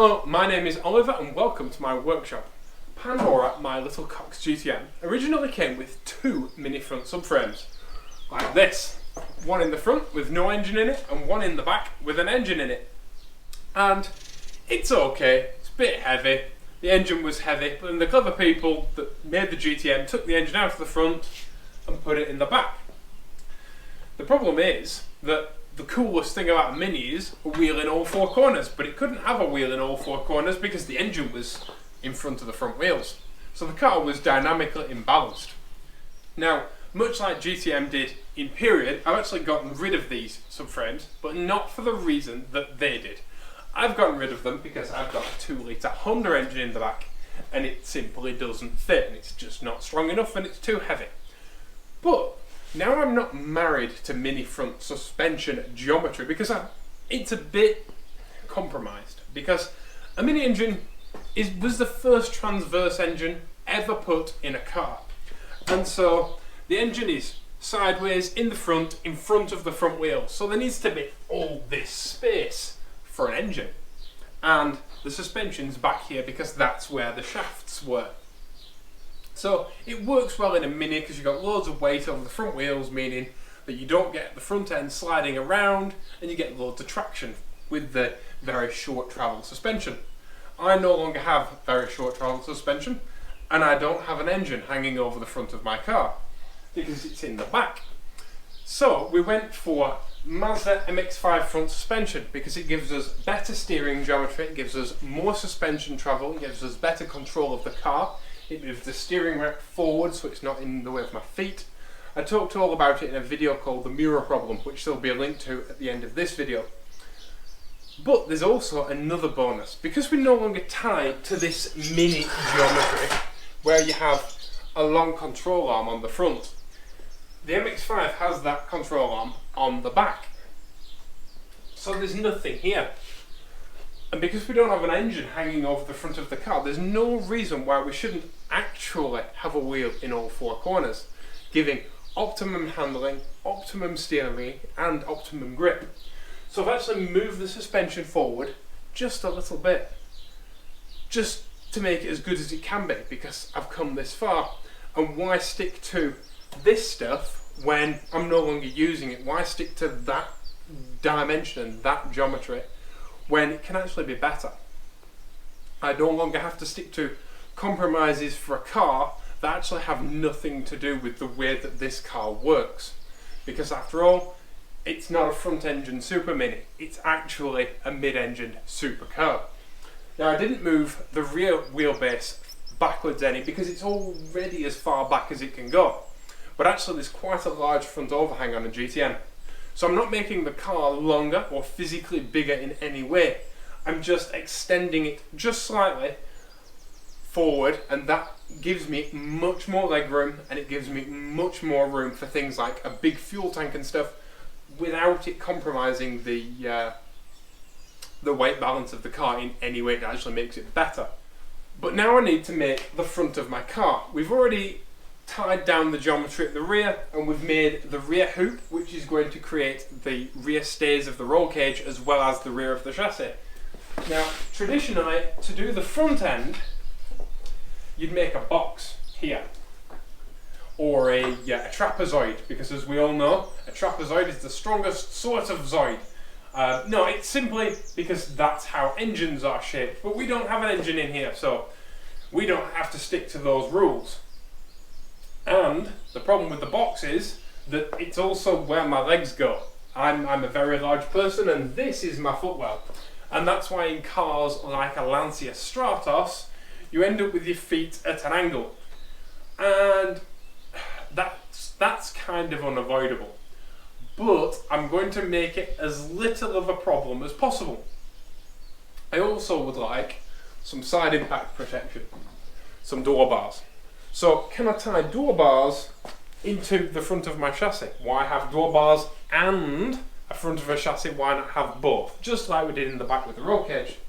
Hello, my name is Oliver and welcome to my workshop. Pandora, my little Cox GTM, originally came with two mini front subframes, like this. One in the front with no engine in it and one in the back with an engine in it. And it's okay, it's a bit heavy, the engine was heavy, but then the clever people that made the GTM took the engine out of the front and put it in the back. The problem is that the coolest thing about a Mini is a wheel in all four corners, but it couldn't have a wheel in all four corners because the engine was in front of the front wheels. So the car was dynamically imbalanced. Now, much like GTM did in period, I've actually gotten rid of these subframes, but not for the reason that they did. I've gotten rid of them because I've got a 2-litre Honda engine in the back and it simply doesn't fit and it's just not strong enough and it's too heavy. But now I'm not married to mini front suspension geometry because it's a bit compromised, because a mini engine was the first transverse engine ever put in a car, and so the engine is sideways in front of the front wheel, so there needs to be all this space for an engine, and the suspension's back here because that's where the shafts were. So it works well in a Mini because you've got loads of weight over the front wheels, meaning that you don't get the front end sliding around and you get loads of traction with the very short travel suspension. I no longer have very short travel suspension and I don't have an engine hanging over the front of my car because it's in the back. So we went for Mazda MX-5 front suspension because it gives us better steering geometry, it gives us more suspension travel, it gives us better control of the car. It moves the steering rack forward so it's not in the way of my feet. I talked all about it in a video called The Mirror Problem, which there'll be a link to at the end of this video. But there's also another bonus. Because we're no longer tied to this mini geometry, where you have a long control arm on the front, the MX-5 has that control arm on the back. So there's nothing here. And because we don't have an engine hanging over the front of the car, there's no reason why we shouldn't actually have a wheel in all four corners, giving optimum handling, optimum steering and optimum grip. So I've actually moved the suspension forward just a little bit, just to make it as good as it can be, because I've come this far. And why stick to this stuff when I'm no longer using it? Why stick to that dimension and that geometry when it can actually be better? I no longer have to stick to compromises for a car that actually have nothing to do with the way that this car works. Because after all, it's not a front engine Super Mini, it's actually a mid-engined supercar. Now I didn't move the rear wheelbase backwards any because it's already as far back as it can go. But actually there's quite a large front overhang on a GTM. So I'm not making the car longer or physically bigger in any way. I'm just extending it just slightly forward, and that gives me much more leg room and it gives me much more room for things like a big fuel tank and stuff without it compromising the weight balance of the car in any way. It actually makes it better. But now I need to make the front of my car. We've already tied down the geometry at the rear and we've made the rear hoop, which is going to create the rear stays of the roll cage as well as the rear of the chassis. Now traditionally, to do the front end, you'd make a box here or a trapezoid, because as we all know, a trapezoid is the strongest sort of zoid. No, it's simply because that's how engines are shaped, but we don't have an engine in here, so we don't have to stick to those rules. And the problem with the box is that it's also where my legs go. I'm a very large person and this is my footwell. And that's why in cars like a Lancia Stratos, you end up with your feet at an angle. And that's kind of unavoidable. But I'm going to make it as little of a problem as possible. I also would like some side impact protection, some door bars. So can I tie door bars into the front of my chassis? Why have door bars and a front of a chassis? Why not have both? Just like we did in the back with the roll cage.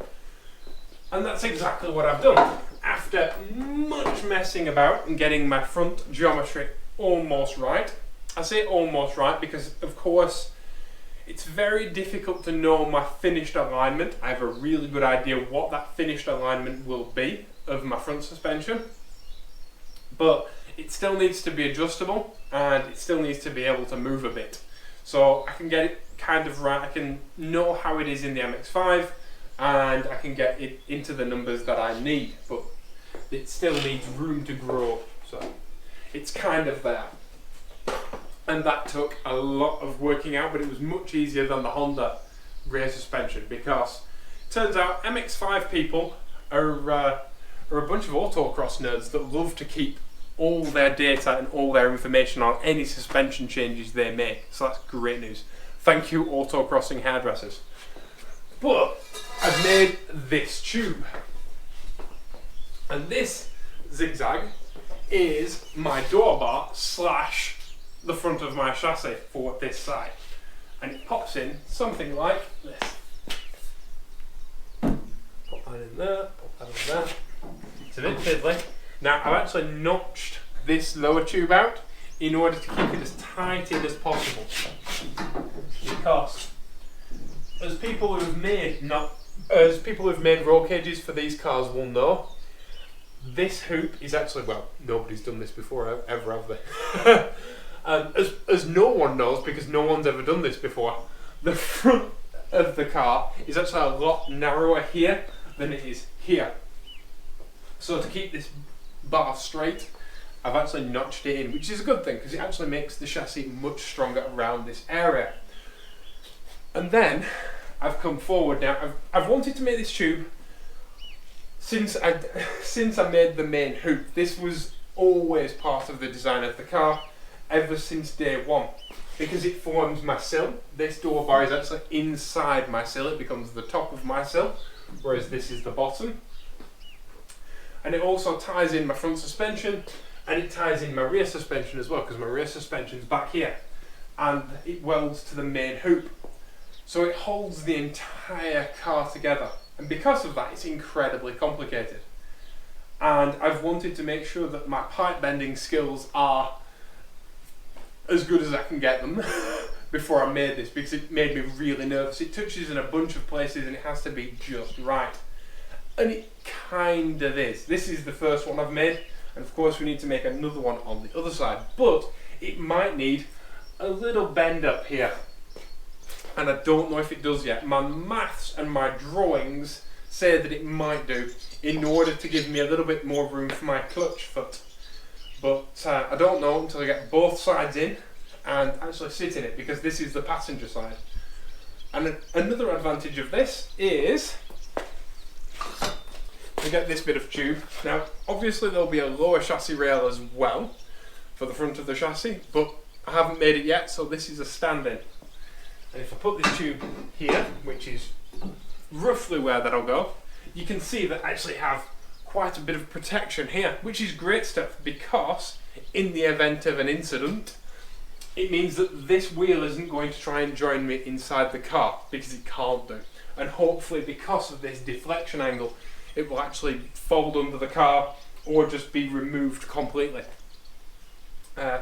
And that's exactly what I've done. After much messing about and getting my front geometry almost right. I say almost right because of course It's very difficult to know my finished alignment. I have a really good idea what that finished alignment will be of my front suspension, but it still needs to be adjustable and it still needs to be able to move a bit. So I can get it kind of right, I can know how it is in the MX-5 and I can get it into the numbers that I need, but it still needs room to grow, so it's kind of there. And that took a lot of working out, but it was much easier than the Honda rear suspension, because it turns out MX-5 people are a bunch of autocross nerds that love to keep all their data and all their information on any suspension changes they make. So that's great news. Thank you, autocrossing hairdressers. But I've made this tube, and this zigzag is my door bar slash the front of my chassis for this side, and it pops in something like this. Pop that in there, pop that in there. It's a bit fiddly. Now I've actually notched this lower tube out in order to keep it as tight in as possible, because as people who've made roll cages for these cars will know, this hoop is actually, well, nobody's done this before ever, have they? As no one knows, because no one's ever done this before, the front of the car is actually a lot narrower here than it is here. So to keep this bar straight, I've actually notched it in, which is a good thing because it actually makes the chassis much stronger around this area. And then I've come forward now. I've wanted to make this tube since I made the main hoop. This was always part of the design of the car, ever since day one, because it forms my sill. This door bar is actually inside my sill, it becomes the top of my sill, whereas this is the bottom. And it also ties in my front suspension, and it ties in my rear suspension as well, because my rear suspension's back here, and it welds to the main hoop. So it holds the entire car together, and because of that it's incredibly complicated. And I've wanted to make sure that my pipe bending skills are as good as I can get them before I made this, because it made me really nervous. It touches in a bunch of places and it has to be just right. And it kind of is. This is the first one I've made, and of course we need to make another one on the other side, but it might need a little bend up here, and I don't know if it does yet. My maths and my drawings say that it might do, in order to give me a little bit more room for my clutch foot. But I don't know until I get both sides in and actually sit in it, because this is the passenger side. And another advantage of this is we get this bit of tube. Now obviously there'll be a lower chassis rail as well for the front of the chassis, but I haven't made it yet, so this is a stand-in. And if I put this tube here, which is roughly where that'll go, you can see that I actually have quite a bit of protection here, which is great stuff, because in the event of an incident, it means that this wheel isn't going to try and join me inside the car, because it can't do. And hopefully because of this deflection angle, it will actually fold under the car or just be removed completely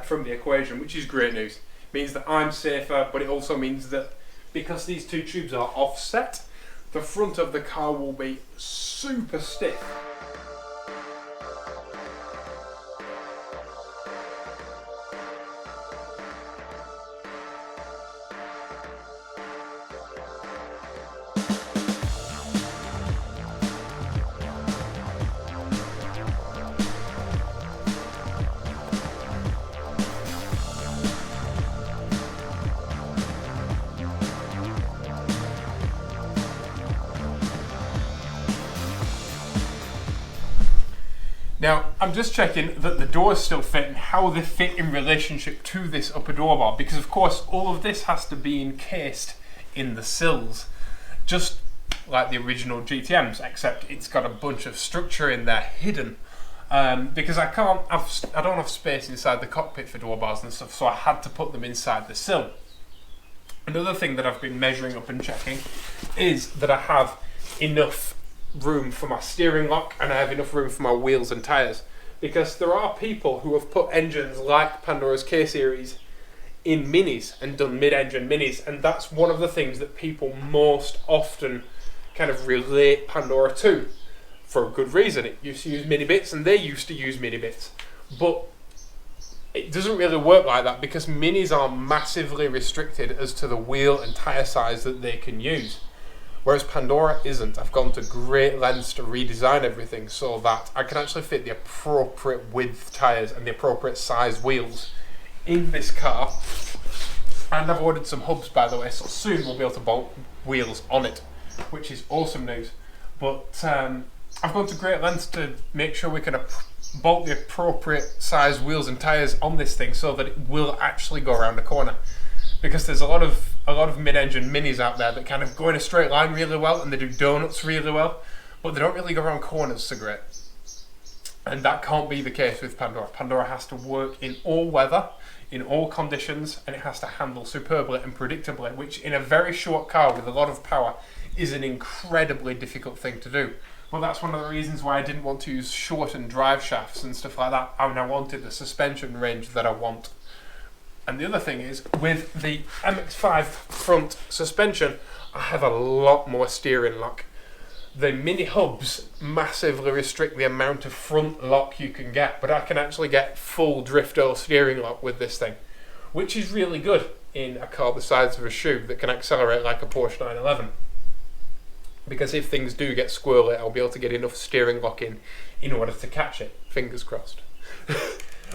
from the equation, which is great news. It means that I'm safer, but it also means that because these two tubes are offset, the front of the car will be super stiff. Now, I'm just checking that the doors still fit and how they fit in relationship to this upper door bar, because of course all of this has to be encased in the sills, just like the original GTMs, except it's got a bunch of structure in there hidden, because I don't have space inside the cockpit for door bars and stuff, so I had to put them inside the sill. Another thing that I've been measuring up and checking is that I have enough room for my steering lock and I have enough room for my wheels and tyres, because there are people who have put engines like Pandora's K-Series in minis and done mid-engine minis, and that's one of the things that people most often kind of relate Pandora to, for a good reason. It used to use mini bits, and they used to use mini bits, but it doesn't really work like that because minis are massively restricted as to the wheel and tyre size that they can use, whereas Pandora isn't. I've gone to great lengths to redesign everything so that I can actually fit the appropriate width tyres and the appropriate size wheels in this car. And I've ordered some hubs, by the way, so soon we'll be able to bolt wheels on it, which is awesome news. But I've gone to great lengths to make sure we can bolt the appropriate size wheels and tyres on this thing so that it will actually go around a corner. Because there's a lot of mid-engine minis out there that kind of go in a straight line really well, and they do donuts really well, but they don't really go around corners so great. And that can't be the case with Pandora. Pandora has to work in all weather, in all conditions, and it has to handle superbly and predictably, which in a very short car with a lot of power is an incredibly difficult thing to do. Well, that's one of the reasons why I didn't want to use shortened drive shafts and stuff like that, and I wanted the suspension range that I want. And the other thing is, with the MX-5 front suspension, I have a lot more steering lock. The mini hubs massively restrict the amount of front lock you can get, but I can actually get full drift-o steering lock with this thing, which is really good in a car the size of a shoe that can accelerate like a Porsche 911. Because if things do get squirrely, I'll be able to get enough steering lock in order to catch it. Fingers crossed.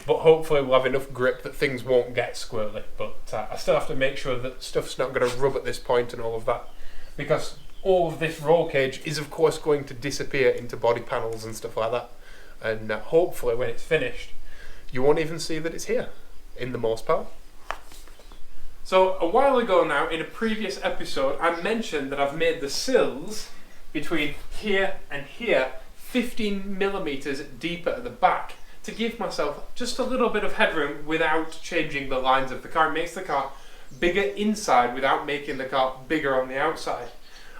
But hopefully we'll have enough grip that things won't get squirrely. But I still have to make sure that stuff's not going to rub at this point and all of that. Because all of this roll cage is of course going to disappear into body panels and stuff like that. And hopefully when it's finished, you won't even see that it's here, in the most part. So a while ago now, in a previous episode, I mentioned that I've made the sills between here and here 15 millimeters deeper at the back to give myself just a little bit of headroom without changing the lines of the car. It makes the car bigger inside without making the car bigger on the outside.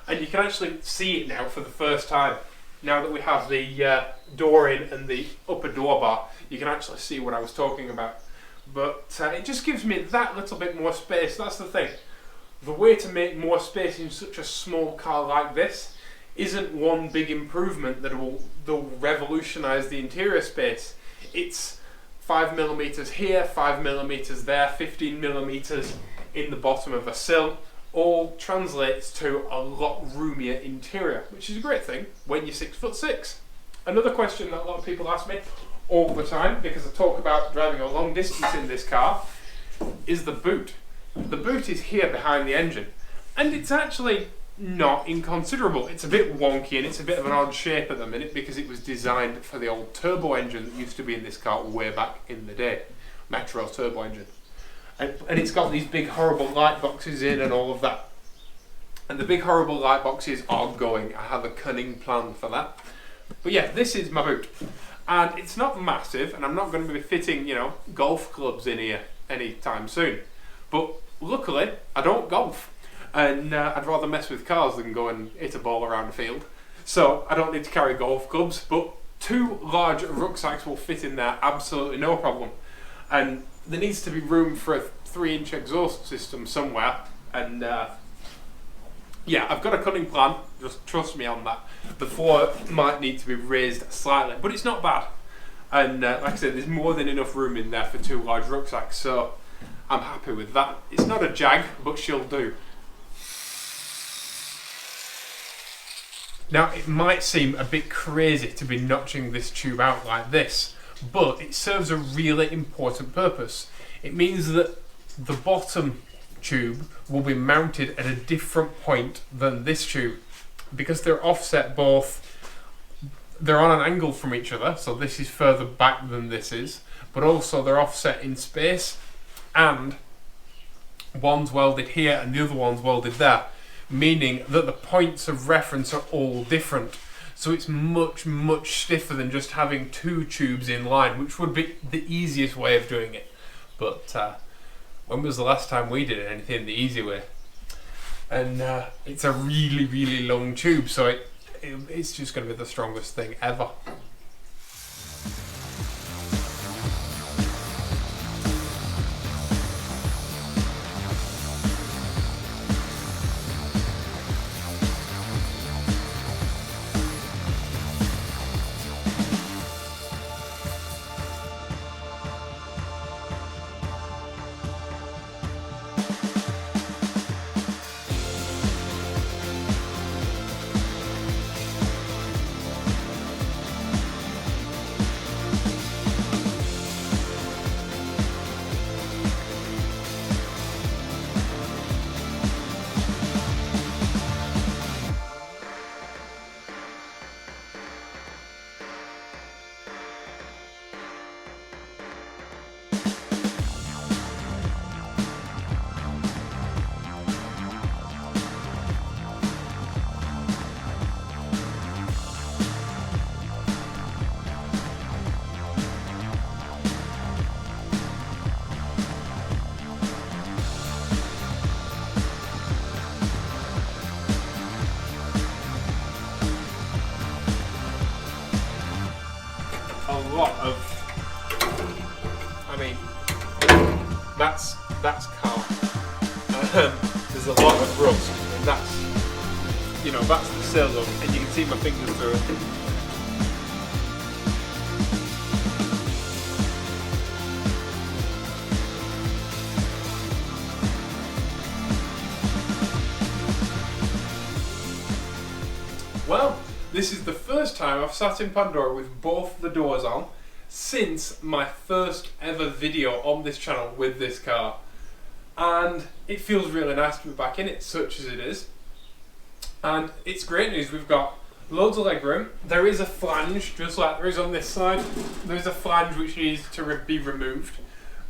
And you can actually see it now for the first time. Now that we have the door in and the upper door bar, you can actually see what I was talking about. But it just gives me that little bit more space. That's the thing. The way to make more space in such a small car like this isn't one big improvement that will revolutionise the interior space. It's 5 millimeters here, 5 millimeters there, 15 millimeters in the bottom of a sill. All translates to a lot roomier interior, which is a great thing when you're 6'6". Another question that a lot of people ask me all the time, because I talk about driving a long distance in this car, is the boot. The boot is here behind the engine, and it's actually not inconsiderable. It's a bit wonky and it's a bit of an odd shape at the minute because it was designed for the old turbo engine that used to be in this car way back in the day, Metro turbo engine. And it's got these big horrible light boxes in and all of that. And the big horrible light boxes are going. I have a cunning plan for that. But yeah, this is my boot. And it's not massive, and I'm not going to be fitting, golf clubs in here anytime soon. But luckily, I don't golf. And I'd rather mess with cars than go and hit a ball around the field. So I don't need to carry golf clubs, but 2 large rucksacks will fit in there, absolutely no problem. And there needs to be room for a 3-inch exhaust system somewhere. And yeah, I've got a cunning plan, just trust me on that. The floor might need to be raised slightly, but it's not bad. And like I said, there's more than enough room in there for 2 large rucksacks, so I'm happy with that. It's not a Jag, but she'll do. Now, it might seem a bit crazy to be notching this tube out like this, but it serves a really important purpose. It means that the bottom tube will be mounted at a different point than this tube, because they're offset they're on an angle from each other, so this is further back than this is, but also they're offset in space, and one's welded here and the other one's welded there, meaning that the points of reference are all different. So it's much, much stiffer than just having 2 tubes in line, which would be the easiest way of doing it. But when was the last time we did anything the easy way? And it's a really, really long tube, so it's just going to be the strongest thing ever. lot of, I mean, that's car. There's a lot of rust, and that's, you know, that's the sill up, and you can see my fingers through it. Well, this is the first time I've sat in Pandora with both the doors on since my first ever video on this channel with this car. And it feels really nice to be back in it, such as it is. And it's great news, we've got loads of legroom. There is a flange, just like there is on this side. There's a flange which needs to be removed.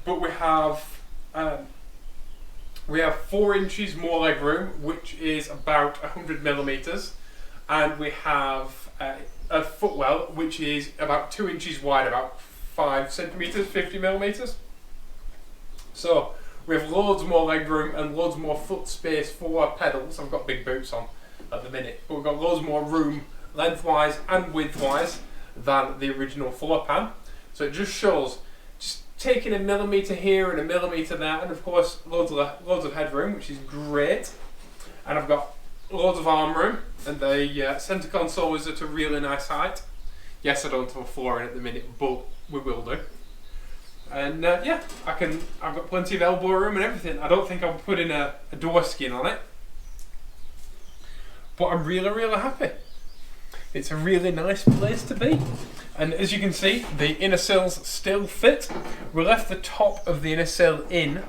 But we have 4 inches more legroom, which is about 100 millimeters. And we have a footwell which is about 2 inches wide, about 5 centimeters, 50 millimeters. So we have loads more legroom and loads more foot space for our pedals. I've got big boots on at the minute, but we've got loads more room lengthwise and widthwise than the original floor pan. So it just shows just taking a millimeter here and a millimeter there, and of course loads of headroom, which is great. And I've got loads of arm room, and the centre console is at a really nice height. Yes, I don't have a floor in at the minute, but we will do. And yeah, I've got plenty of elbow room and everything. I don't think I'll put in a door skin on it, but I'm really, really happy. It's a really nice place to be. And as you can see, the inner sills still fit. We left the top of the inner sill in,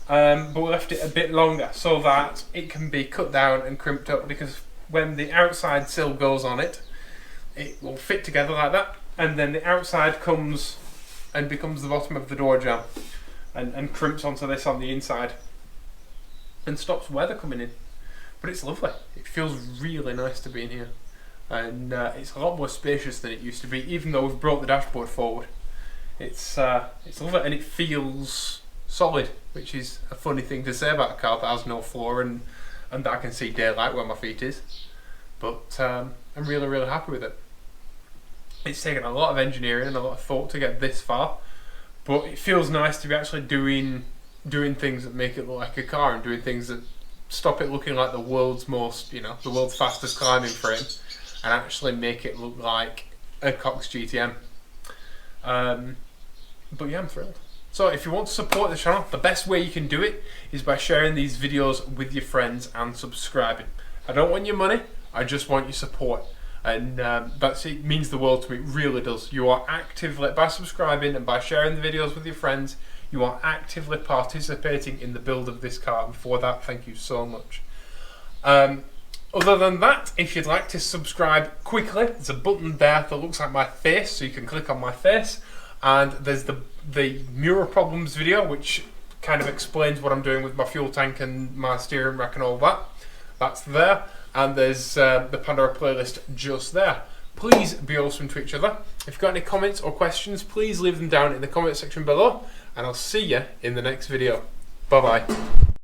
but we left it a bit longer so that it can be cut down and crimped up, because when the outside sill goes on it, it will fit together like that, and then the outside comes and becomes the bottom of the door jamb and crimps onto this on the inside and stops weather coming in. But it's lovely. It feels really nice to be in here, and it's a lot more spacious than it used to be, even though we've brought the dashboard forward. It's lovely, and it feels solid, which is a funny thing to say about a car that has no floor and that I can see daylight where my feet is. But I'm really, really happy with it. It's taken a lot of engineering and a lot of thought to get this far, but it feels nice to be actually doing things that make it look like a car, and doing things that stop it looking like the world's most, you know, the world's fastest climbing frame, and actually make it look like a Cox GTM. But yeah, I'm thrilled. So if you want to support the channel, the best way you can do it is by sharing these videos with your friends and subscribing. I don't want your money, I just want your support. And it means the world to me, it really does. You are actively, by subscribing and by sharing the videos with your friends, you are actively participating in the build of this car, and for that, thank you so much. Other than that, if you'd like to subscribe quickly, there's a button there that looks like my face, so you can click on my face, and there's the mirror problems video, which kind of explains what I'm doing with my fuel tank and my steering rack and all that. That's there. And there's the Pandora playlist just there. Please be awesome to each other. If you've got any comments or questions, please leave them down in the comment section below, and I'll see you in the next video. Bye bye.